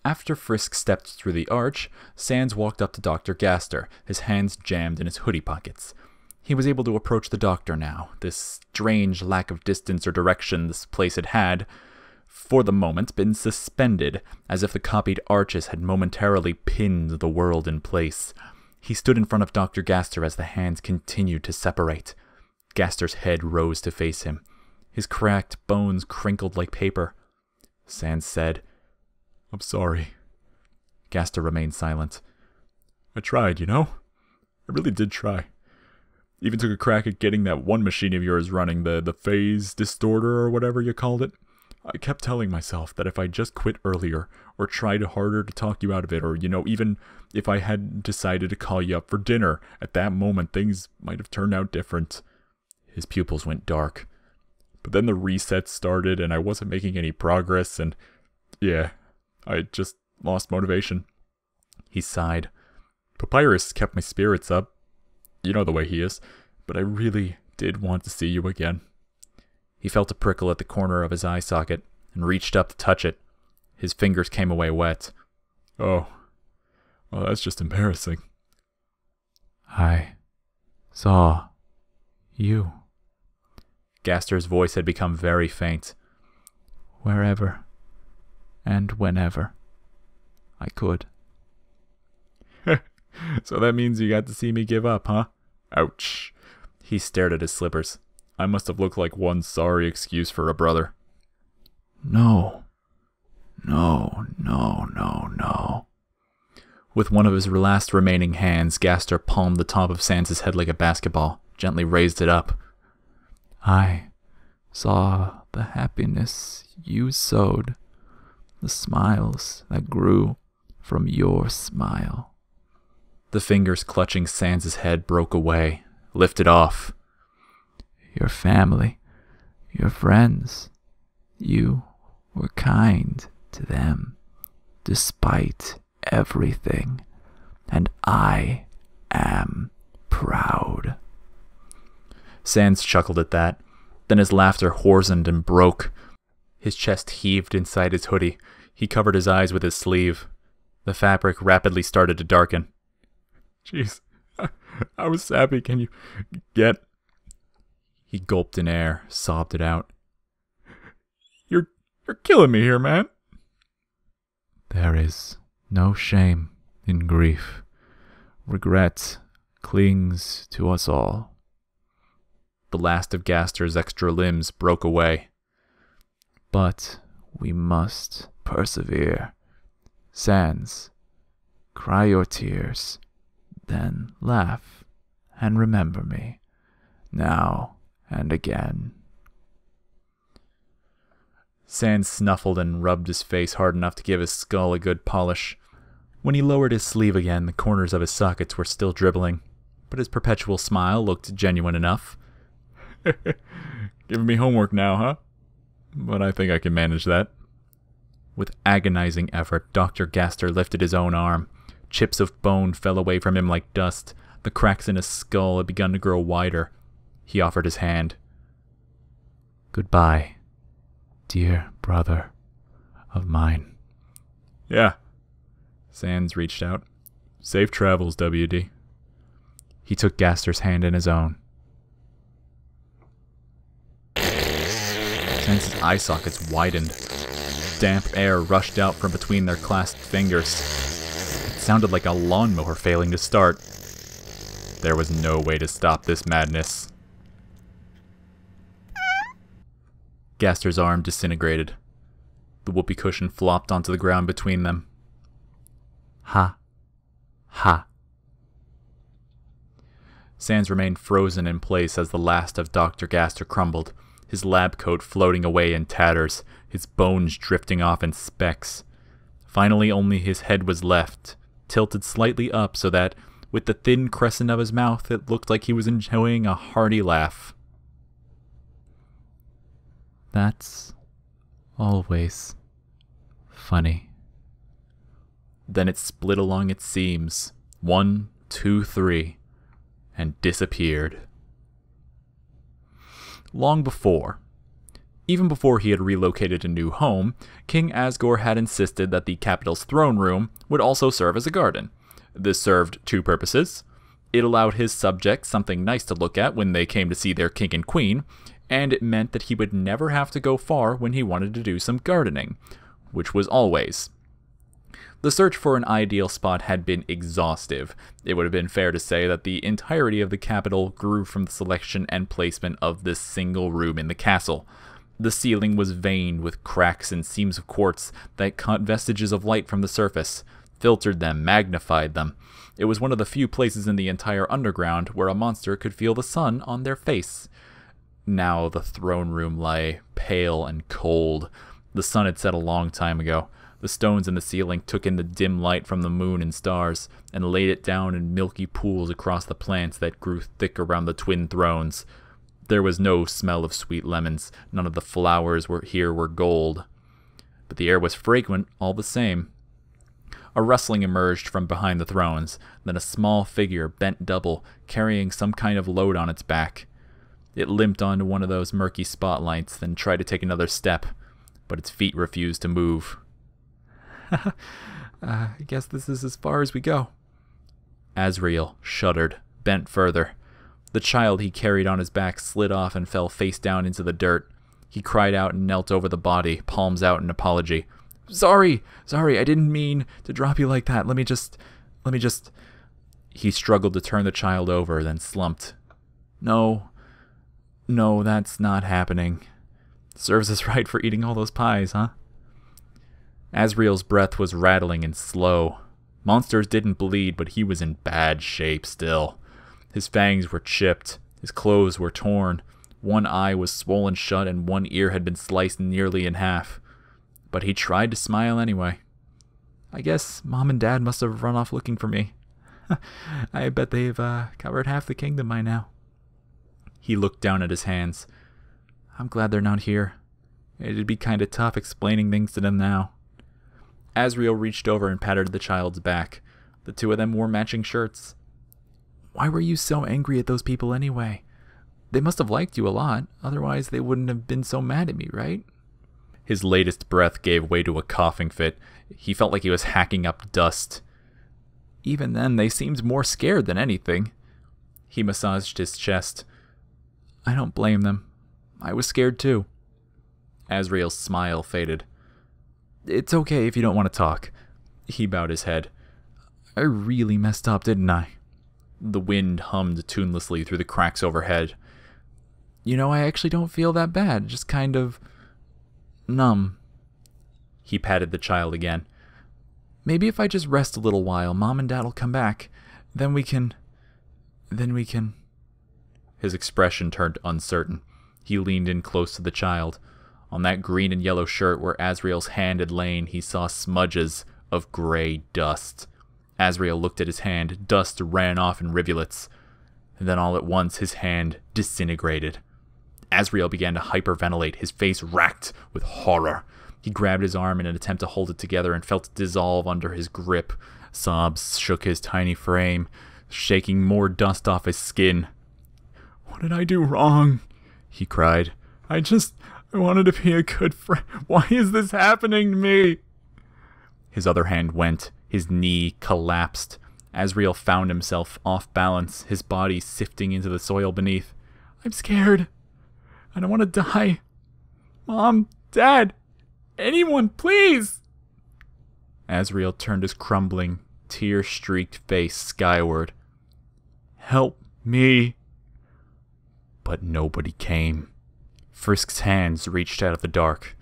After Frisk stepped through the arch, Sans walked up to Dr. Gaster, his hands jammed in his hoodie pockets. He was able to approach the doctor now. This strange lack of distance or direction this place had, for the moment, been suspended, as if the copied arches had momentarily pinned the world in place. He stood in front of Dr. Gaster as the hands continued to separate. Gaster's head rose to face him. His cracked bones crinkled like paper. Sans said, "I'm sorry." Gaster remained silent. "I tried, you know? I really did try. Even took a crack at getting that one machine of yours running, the phase distorter or whatever you called it. I kept telling myself that if I just quit earlier, or tried harder to talk you out of it, or, even if I had decided to call you up for dinner, at that moment things might have turned out different." His pupils went dark. "But then the reset started, and I wasn't making any progress, and yeah, I just lost motivation." He sighed. "Papyrus kept my spirits up. You know the way he is. But I really did want to see you again." He felt a prickle at the corner of his eye socket, and reached up to touch it. His fingers came away wet. "Oh, well, that's just embarrassing." "I saw you." Gaster's voice had become very faint. "Wherever and whenever I could." "So that means you got to see me give up, huh? Ouch." He stared at his slippers. "I must have looked like one sorry excuse for a brother." No. With one of his last remaining hands, Gaster palmed the top of Sans's head like a basketball, gently raised it up. "I saw the happiness you sowed, the smiles that grew from your smile." The fingers clutching Sans's head broke away, lifted off. "Your family, your friends, you were kind to them, despite everything, and I am proud." Sans chuckled at that. Then his laughter hoarsened and broke. His chest heaved inside his hoodie. He covered his eyes with his sleeve. The fabric rapidly started to darken. "Jeez, how sappy can you get?" He gulped in air, sobbed it out. You're killing me here, man." "There is no shame in grief. Regret clings to us all." The last of Gaster's extra limbs broke away. "But we must persevere. Sans, cry your tears, then laugh and remember me, now and again." Sans snuffled and rubbed his face hard enough to give his skull a good polish. When he lowered his sleeve again, the corners of his sockets were still dribbling, but his perpetual smile looked genuine enough. "Giving me homework now, huh? But I think I can manage that." With agonizing effort, Dr. Gaster lifted his own arm. Chips of bone fell away from him like dust. The cracks in his skull had begun to grow wider. He offered his hand. "Goodbye, dear brother of mine." "Yeah." Sans reached out. "Safe travels, WD." He took Gaster's hand in his own. Sans's eye sockets widened. Damp air rushed out from between their clasped fingers. It sounded like a lawnmower failing to start. There was no way to stop this madness. Gaster's arm disintegrated. The whoopee cushion flopped onto the ground between them. Ha. Ha. Sans remained frozen in place as the last of Dr. Gaster crumbled, his lab coat floating away in tatters, his bones drifting off in specks. Finally, only his head was left, tilted slightly up so that, with the thin crescent of his mouth, it looked like he was enjoying a hearty laugh. "That's always funny." Then it split along its seams, 1, 2, 3, and disappeared. Long before, Even before he had relocated a new home, King Asgore had insisted that the capital's throne room would also serve as a garden. This served two purposes. It allowed his subjects something nice to look at when they came to see their king and queen, and it meant that he would never have to go far when he wanted to do some gardening, which was always. The search for an ideal spot had been exhaustive. It would have been fair to say that the entirety of the capital grew from the selection and placement of this single room in the castle. The ceiling was veined with cracks and seams of quartz that caught vestiges of light from the surface, filtered them, magnified them. It was one of the few places in the entire underground where a monster could feel the sun on their face. Now the throne room lay pale and cold. The sun had set a long time ago. The stones in the ceiling took in the dim light from the moon and stars, and laid it down in milky pools across the plants that grew thick around the twin thrones. There was no smell of sweet lemons. None of the flowers here were gold. But the air was fragrant all the same. A rustling emerged from behind the thrones, then a small figure bent double, carrying some kind of load on its back. It limped onto one of those murky spotlights, then tried to take another step, but its feet refused to move. I guess this is as far as we go. Asriel shuddered, bent further. The child he carried on his back slid off and fell face down into the dirt. He cried out and knelt over the body, palms out in apology. Sorry, I didn't mean to drop you like that. Let me just... He struggled to turn the child over, then slumped. No, that's not happening. Serves us right for eating all those pies, huh? Asriel's breath was rattling and slow. Monsters didn't bleed, but he was in bad shape still. His fangs were chipped, his clothes were torn, one eye was swollen shut, and one ear had been sliced nearly in half. But he tried to smile anyway. I guess Mom and Dad must have run off looking for me. I bet they've covered half the kingdom by now. He looked down at his hands. I'm glad they're not here. It'd be kind of tough explaining things to them now. Asriel reached over and patted the child's back. The two of them wore matching shirts. Why were you so angry at those people anyway? They must have liked you a lot, otherwise they wouldn't have been so mad at me, right? His latest breath gave way to a coughing fit. He felt like he was hacking up dust. Even then, they seemed more scared than anything. He massaged his chest. I don't blame them. I was scared too. Asriel's smile faded. It's okay if you don't want to talk. He bowed his head. I really messed up, didn't I? The wind hummed tunelessly through the cracks overhead. You know, I actually don't feel that bad, just kind of numb. He patted the child again. Maybe if I just rest a little while, Mom and Dad'll come back. Then we can... His expression turned uncertain. He leaned in close to the child. On that green and yellow shirt where Asriel's hand had lain, he saw smudges of gray dust. Asriel looked at his hand. Dust ran off in rivulets. And then all at once, his hand disintegrated. Asriel began to hyperventilate, his face racked with horror. He grabbed his arm in an attempt to hold it together and felt it dissolve under his grip. Sobs shook his tiny frame, shaking more dust off his skin. What did I do wrong? He cried. I wanted to be a good friend. Why is this happening to me? His other hand went. His knee collapsed. Asriel found himself off balance, his body sifting into the soil beneath. I'm scared. I don't want to die. Mom, Dad, anyone, please! Asriel turned his crumbling, tear-streaked face skyward. Help me. But nobody came. Frisk's hands reached out of the dark.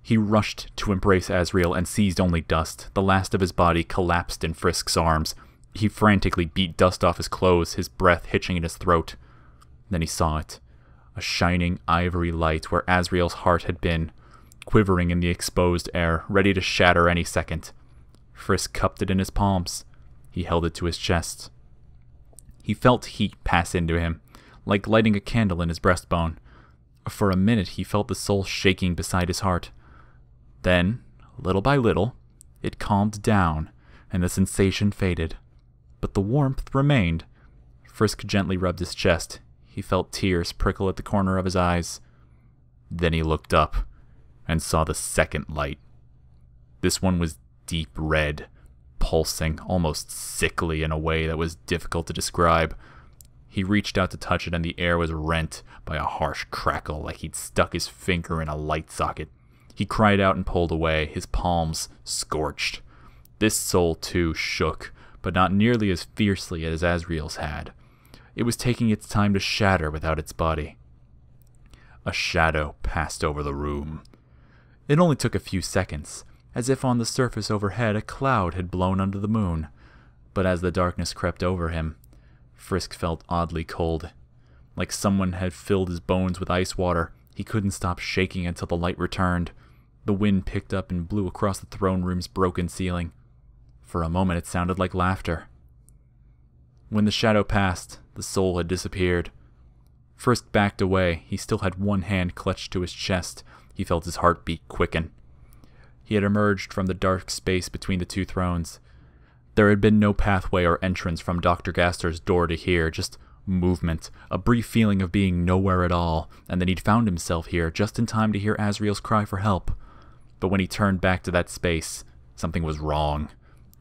He rushed to embrace Asriel and seized only dust. The last of his body collapsed in Frisk's arms. He frantically beat dust off his clothes, his breath hitching in his throat. Then he saw it. A shining ivory light where Asriel's heart had been, quivering in the exposed air, ready to shatter any second. Frisk cupped it in his palms. He held it to his chest. He felt heat pass into him, like lighting a candle in his breastbone. For a minute he felt the soul shaking beside his heart. Then, little by little, it calmed down, and the sensation faded. But the warmth remained. Frisk gently rubbed his chest. He felt tears prickle at the corner of his eyes. Then he looked up and saw the second light. This one was deep red, pulsing, almost sickly in a way that was difficult to describe. He reached out to touch it, and the air was rent by a harsh crackle like he'd stuck his finger in a light socket. He cried out and pulled away, his palms scorched. This soul, too, shook, but not nearly as fiercely as Azriel's had. It was taking its time to shatter without its body. A shadow passed over the room. It only took a few seconds, as if on the surface overhead a cloud had blown under the moon. But as the darkness crept over him, Frisk felt oddly cold. Like someone had filled his bones with ice water, he couldn't stop shaking until the light returned. The wind picked up and blew across the throne room's broken ceiling. For a moment it sounded like laughter. When the shadow passed, the soul had disappeared. Frisk backed away. He still had one hand clutched to his chest. He felt his heartbeat quicken. He had emerged from the dark space between the two thrones. There had been no pathway or entrance from Dr. Gaster's door to here, just movement, a brief feeling of being nowhere at all, and then he'd found himself here just in time to hear Azriel's cry for help. But when he turned back to that space, something was wrong.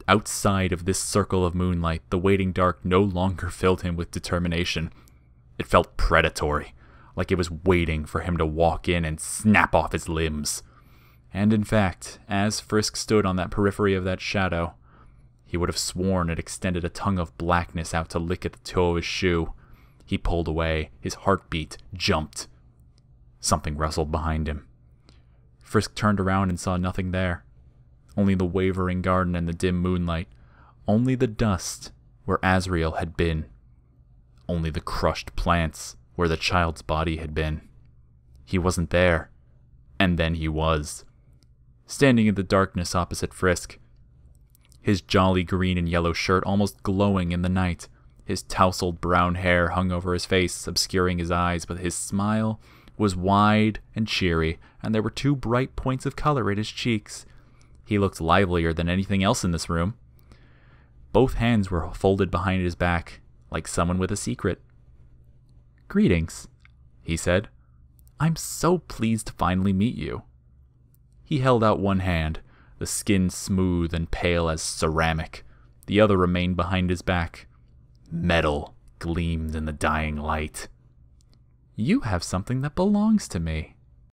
Outside of this circle of moonlight, the waiting dark no longer filled him with determination. It felt predatory, like it was waiting for him to walk in and snap off his limbs. And in fact, as Frisk stood on that periphery of that shadow, he would have sworn it extended a tongue of blackness out to lick at the toe of his shoe. He pulled away. His heartbeat jumped. Something rustled behind him. Frisk turned around and saw nothing there. Only the wavering garden and the dim moonlight. Only the dust where Azriel had been. Only the crushed plants where the child's body had been. He wasn't there. And then he was. Standing in the darkness opposite Frisk. His jolly green and yellow shirt almost glowing in the night. His tousled brown hair hung over his face, obscuring his eyes, but his smile was wide and cheery, and there were two bright points of color at his cheeks. He looked livelier than anything else in this room. Both hands were folded behind his back, like someone with a secret. "Greetings," he said. "I'm so pleased to finally meet you." He held out one hand, the skin smooth and pale as ceramic. The other remained behind his back. Metal gleamed in the dying light. "You have something that belongs to me,"